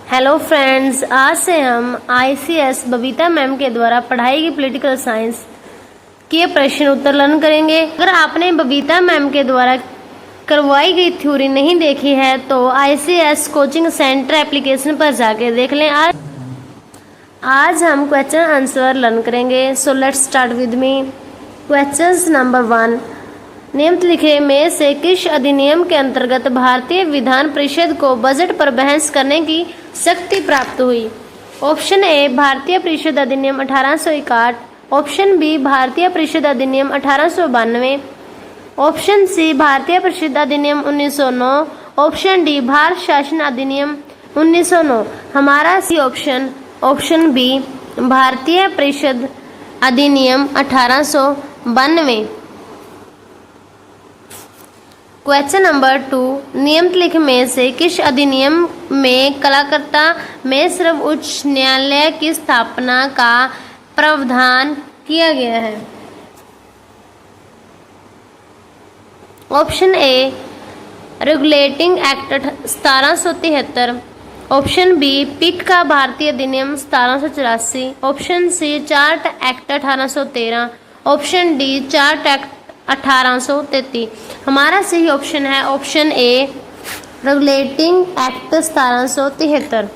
Hello friends, आज से हम ICS बबीता मैम के द्वारा पढ़ाई की पॉलिटिकल साइंस के प्रश्न उत्तर लर्न करेंगे। अगर आपने बबीता मैम के द्वारा करवाई गई थ्योरी नहीं देखी है तो ICS कोचिंग सेंटर एप्लीकेशन पर जाके देख लें। आज हम क्वेश्चन आंसर लर्न करेंगे। So let's start with me. Question number 1, निम्नलिखित में से किस अधिनियम के अंतर्गत भारतीय विधान परिषद को बजट पर बहस करने की शक्ति प्राप्त हुई? ऑप्शन ए भारतीय परिषद अधिनियम 1861, ऑप्शन बी भारतीय परिषद अधिनियम 1892, ऑप्शन सी भारतीय परिषद अधिनियम 1909, ऑप्शन डी भारत शासन अधिनियम 1909। हमारा सी ऑप्शन बी भारतीय परिषद अधिनियम 1892। क्वेश्चन नंबर 2, निम्नलिखित में से किस अधिनियम में कलकत्ता में सर्वोच्च न्यायालय की स्थापना का प्रावधान किया गया है? Option A regulating act 1773, option B Pitt का भारतीय अधिनियम 1784, option C charter act 1813, option D charter act 1833। हमारा सही ऑप्शन है option A regulating act 1773।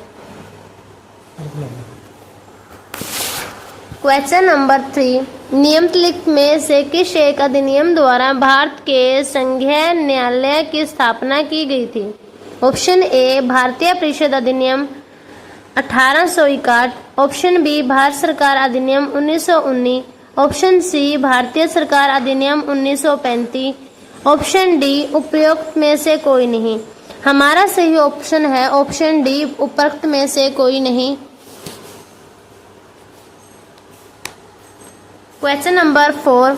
Question number 3, निम्नलिखित में से किस एक अधिनियम द्वारा भारत के संघीय न्यायालय की स्थापना की गई थी? ऑप्शन ए भारतीय परिषद अधिनियम 1861, ऑप्शन बी भारत सरकार अधिनियम 1919, ऑप्शन सी भारतीय सरकार अधिनियम 1935, ऑप्शन डी उपरोक्त में से कोई नहीं। हमारा सही ऑप्शन है ऑप्शन डी उपरोक्त में से कोई नहीं। क्वेश्चन नंबर 4,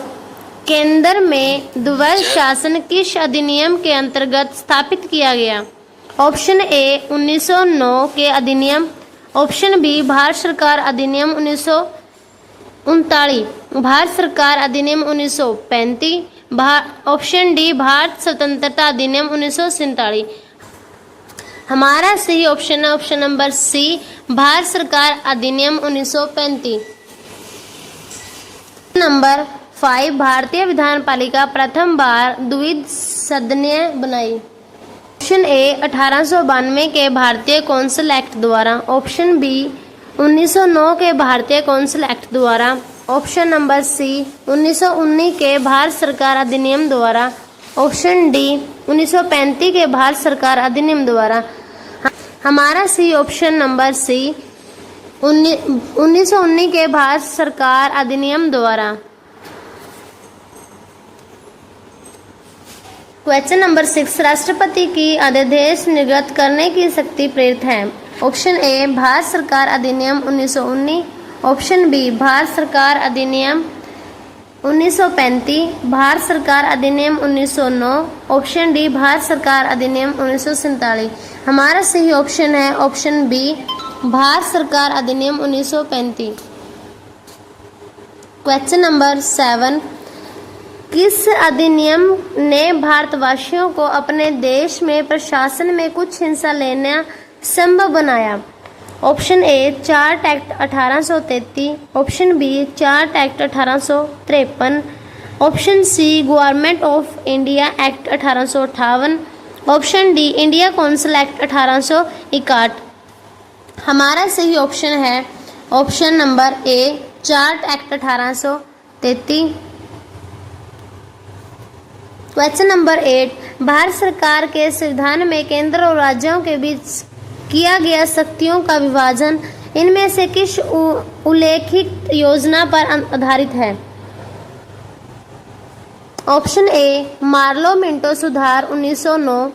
केंद्र में द्वैध शासन किस अधिनियम के अंतर्गत स्थापित किया गया? ऑप्शन ए 1909 के अधिनियम, ऑप्शन बी भारत सरकार अधिनियम 1939, भारत सरकार अधिनियम 1935, ऑप्शन डी भारत स्वतंत्रता अधिनियम 1947। हमारा सही ऑप्शन है ऑप्शन नंबर सी भारत सरकार अधिनियम 1935। नंबर 5, भारतीय विधान पालिका प्रथम बार द्विद सदनीय बनाई? ऑप्शन ए 1892 के भारतीय कौंसिल एक्ट द्वारा, ऑप्शन बी 1909 के भारतीय कौंसिल एक्ट द्वारा, ऑप्शन नंबर सी 1919 के भारत सरकार अधिनियम द्वारा, ऑप्शन डी 1935 के भारत सरकार अधिनियम द्वारा। हमारा सी ऑप्शन नंबर सी 1919 के भारत सरकार अधिनियम द्वारा। क्वेश्चन नंबर 6, राष्ट्रपति की अध्यादेश निर्गत करने की शक्ति प्रेरित है? ऑप्शन ए भारत सरकार अधिनियम 1919, ऑप्शन बी भारत सरकार अधिनियम 1935, भारत सरकार अधिनियम 1909, ऑप्शन डी भारत सरकार अधिनियम 1947। हमारा सही ऑप्शन है ऑप्शन बी भारत सरकार अधिनियम 1935। क्वेश्चन नंबर 7, किस अधिनियम ने भारतवासियों को अपने देश में प्रशासन में कुछ हिस्सा लेना संभव बनाया? Option A charter act 1833, option B charter act 1853, option C government of India act 1858, option D India council act 1861। हमारा सही ऑप्शन है option number A charter act 1833। Question number 8, भारत सरकार के संविधान में केंद्र और राज्यों के बीच किया गया शक्तियों का विभाजन इनमें से किस उल्लेखित योजना पर आधारित है? ऑप्शन ए मार्लो मिंटो सुधार 1909,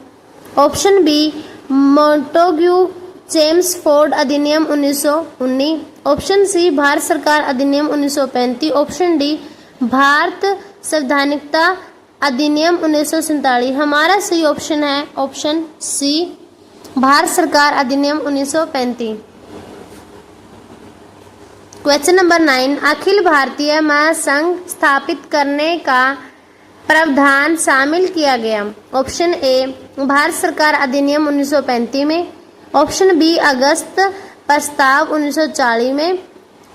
option B Montagu James Ford अधिनियम 1919, ऑप्शन सी भारत सरकार अधिनियम 1935, ऑप्शन डी भारत संवैधानिकता अधिनियम 1947। हमारा सही ऑप्शन है ऑप्शन सी भारत सरकार अधिनियम 1935। क्वेश्चन नंबर 9, अखिल भारतीय महासंघ स्थापित करने का प्रावधान शामिल किया गया? ऑप्शन ए भारत सरकार अधिनियम 1935 में, ऑप्शन बी अगस्त प्रस्ताव 1940 में,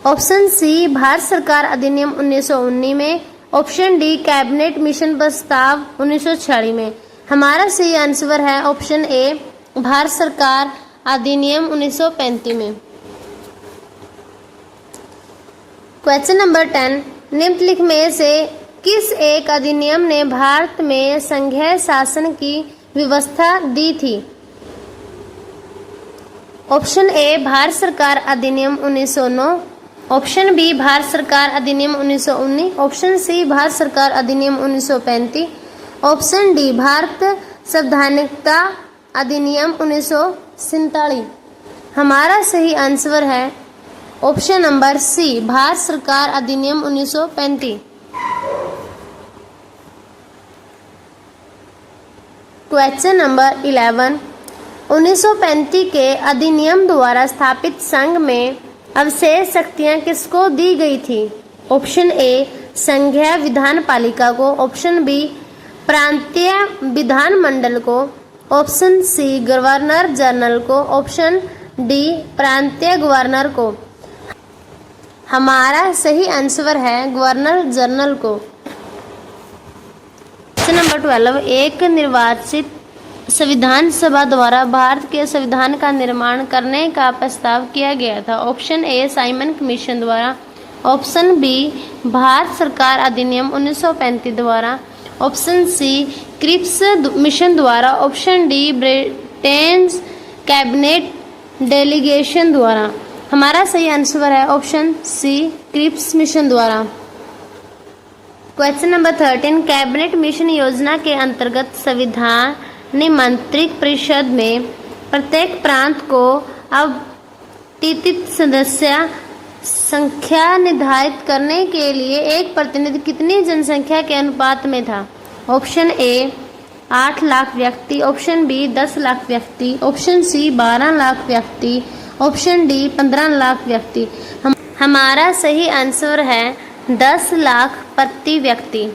ऑप्शन सी भारत सरकार अधिनियम 1919 में, ऑप्शन डी कैबिनेट मिशन प्रस्ताव 1946 में। हमारा सही आंसर है ऑप्शन ए भारत सरकार अधिनियम 1935 में। क्वेश्चन नंबर 10, निम्नलिखित में से किस एक अधिनियम ने भारत में संघीय शासन की व्यवस्था दी थी? ऑप्शन ए भारत सरकार अधिनियम 1909, ऑप्शन बी भारत सरकार अधिनियम 1919, ऑप्शन सी भारत सरकार अधिनियम 1935, ऑप्शन डी भारत संवैधानिकता अधिनियम 1947। हमारा सही आंसर है ऑप्शन नंबर सी भारत सरकार अधिनियम 1935। क्वेश्चन नंबर 11, 1935 के अधिनियम द्वारा स्थापित संघ में अवशेष शक्तियां किसको दी गई थी? ऑप्शन ए संघीय विधान पालिका को, ऑप्शन बी प्रांतीय विधानमंडल को, ऑप्शन सी गवर्नर जनरल को, ऑप्शन डी प्रांतीय गवर्नर को। हमारा सही आंसर है गवर्नर जनरल को। क्वेश्चन नंबर 12, एक निर्वाचित संविधान सभा द्वारा भारत के संविधान का निर्माण करने का प्रस्ताव किया गया था। ऑप्शन ए साइमन कमीशन द्वारा, ऑप्शन बी भारत सरकार अधिनियम 1935 द्वारा, ऑप्शन सी क्रिप्स मिशन द्वारा, option D Britain cabinet delegation द्वारा। हमारा सही आंसर है ऑप्शन सी क्रिप्स मिशन द्वारा। क्वेश्चन नंबर 13, कैबिनेट मिशन योजना के अंतर्गत संविधान मंत्रिक परिषद में प्रत्येक प्रांत को आवंटित सदस्य संख्या निर्धारित करने के लिए एक प्रतिनिधि कितनी जनसंख्या के अनुपात में था? ऑप्शन ए 8 लाख व्यक्ति, ऑप्शन बी 10 लाख व्यक्ति, ऑप्शन सी 12 लाख व्यक्ति, ऑप्शन डी 15 लाख व्यक्ति। हमारा सही आंसर है 10 लाख प्रति व्यक्ति।